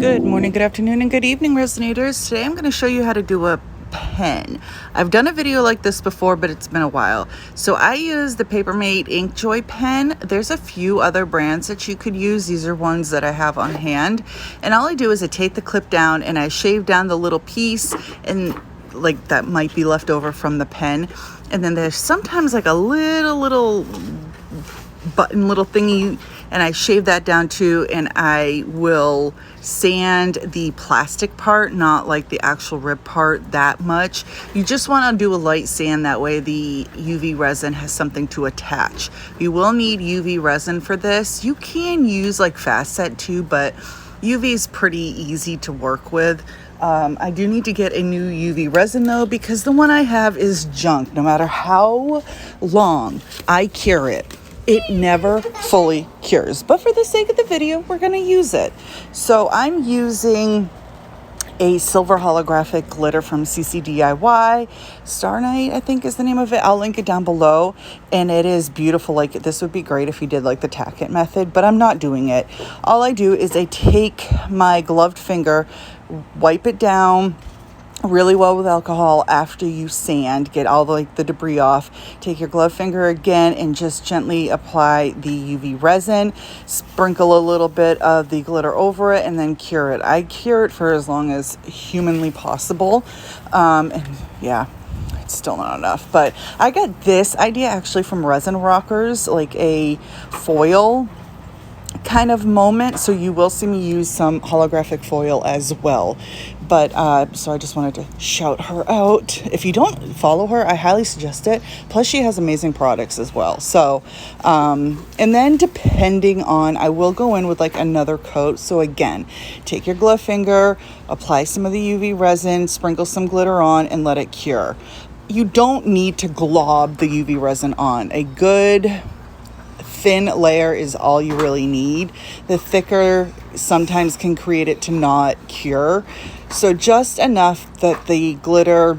Good morning, good afternoon, and good evening, Resonators. Today I'm going to show you how to do a pen. I've done a video like this before, but it's been a while. So I use the Papermate Inkjoy pen. There's a few other brands that you could use. These are ones that I have on hand. And all I do is I take the clip down and I shave down the little piece and like that might be left over from the pen. And then there's sometimes like a little button little thingy, and I shave that down too, and I will sand the plastic part, not like the actual rib part that much. You just want to do a light sand, that way the UV resin has something to attach. You will need UV resin for this. You can use like fast set too, but UV is pretty easy to work with. I do need to get a new UV resin though, because the one I have is junk. No matter how long I cure it, it never fully cures. But for the sake of the video, we're going to use it. So I'm using a silver holographic glitter from CCDIY. Star Night, I think is the name of it. I'll link it down below. And it is beautiful. Like, this would be great if you did like the tack it method, but I'm not doing it. All I do is I take my gloved finger, wipe it down really well with alcohol after you sand, get all the debris off. Take your glove finger again and just gently apply the UV resin, sprinkle a little bit of the glitter over it, and then cure it. I cure it for as long as humanly possible, and yeah, it's still not enough. But I got this idea actually from Resin Rockers, like a foil kind of moment, so you will see me use some holographic foil as well. But so I just wanted to shout her out. If you don't follow her, I highly suggest it. Plus she has amazing products as well. So and then depending on, I will go in with like another coat. So again, take your glove finger, apply some of the UV resin, sprinkle some glitter on, and let it cure. You don't need to glob the UV resin on. A good thin layer is all you really need. The thicker sometimes can create it to not cure. So just enough that the glitter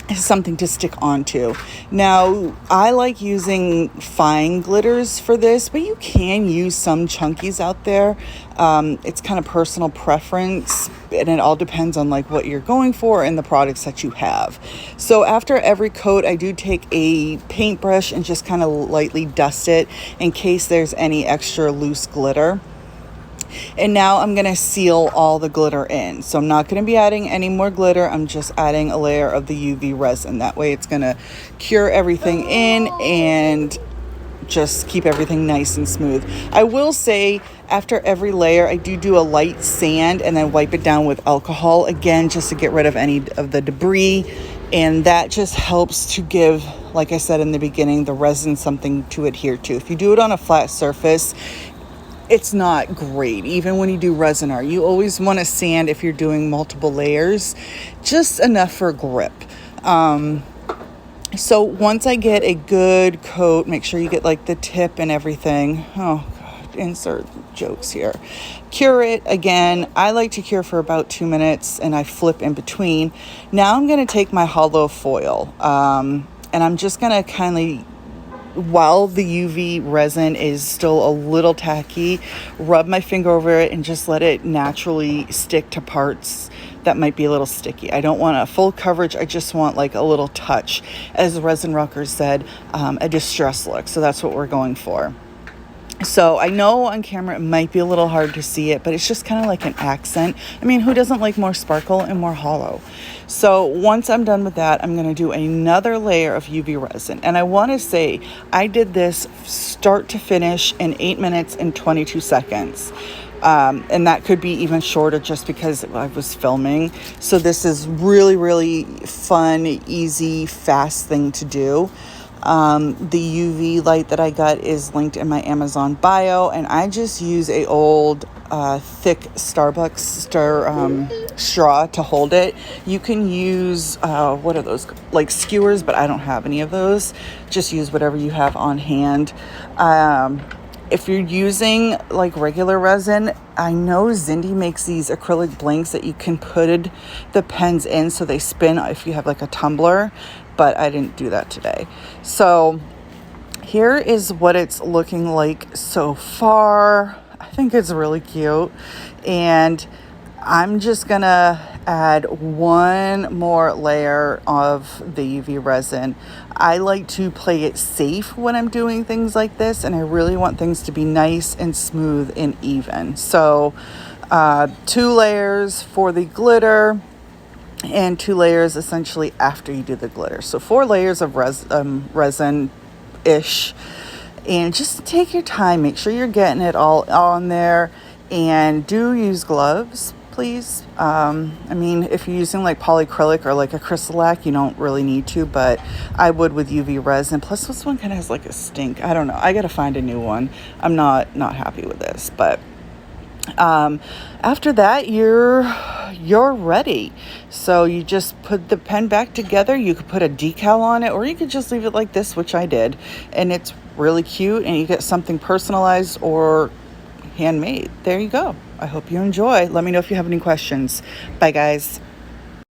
is something to stick onto. Now, I like using fine glitters for this, but you can use some chunkies out there. It's kind of personal preference, and it all depends on like what you're going for and the products that you have. So after every coat, I do take a paintbrush and just kind of lightly dust it in case there's any extra loose glitter. And now I'm going to seal all the glitter in. So I'm not going to be adding any more glitter. I'm just adding a layer of the UV resin. That way it's going to cure everything in and just keep everything nice and smooth. I will say after every layer, I do a light sand and then wipe it down with alcohol again, just to get rid of any of the debris. And that just helps to give, like I said in the beginning, the resin something to adhere to. If you do it on a flat surface, it's not great. Even when you do resin art, you always want to sand if you're doing multiple layers, just enough for grip. So once I get a good coat, make sure you get like the tip and everything. Oh God, insert jokes here. Cure it again. I like to cure for about 2 minutes and I flip in between. Now I'm going to take my hollow foil, and I'm just going to kindly, while the UV resin is still a little tacky, rub my finger over it and just let it naturally stick to parts that might be a little sticky. I don't want a full coverage. I just want like a little touch. As the Resin Rockers said, a distress look. So that's what we're going for. So I know on camera it might be a little hard to see it, but it's just kind of like an accent. I mean, who doesn't like more sparkle and more hollow? So once I'm done with that, I'm going to do another layer of UV resin. And I want to say I did this start to finish in 8 minutes and 22 seconds. And that could be even shorter just because I was filming. So this is really, really fun, easy, fast thing to do. The UV light that I got is linked in my Amazon bio, and I just use a old thick Starbucks straw to hold it. You can use what are those, like skewers, but I don't have any of those. Just use whatever you have on hand. If you're using like regular resin, I know Zindy makes these acrylic blanks that you can put the pens in so they spin if you have like a tumbler, but I didn't do that today. So here is what it's looking like so far. I think it's really cute. And I'm just gonna add one more layer of the UV resin. I like to play it safe when I'm doing things like this, and I really want things to be nice and smooth and even. So 2 layers for the glitter and 2 layers essentially after you do the glitter. So 4 layers of resin-ish. And just take your time, make sure you're getting it all on there, and do use gloves, please. I mean, if you're using like polyacrylic or like a crystal-lac, you don't really need to, but I would with UV resin. Plus this one kind of has like a stink. I don't know. I gotta find a new one. I'm not happy with this, but after that you're ready. So you just put the pen back together. You could put a decal on it, or you could just leave it like this, which I did, and it's really cute, and you get something personalized or handmade. There you go. I hope you enjoy. Let me know if you have any questions. Bye guys.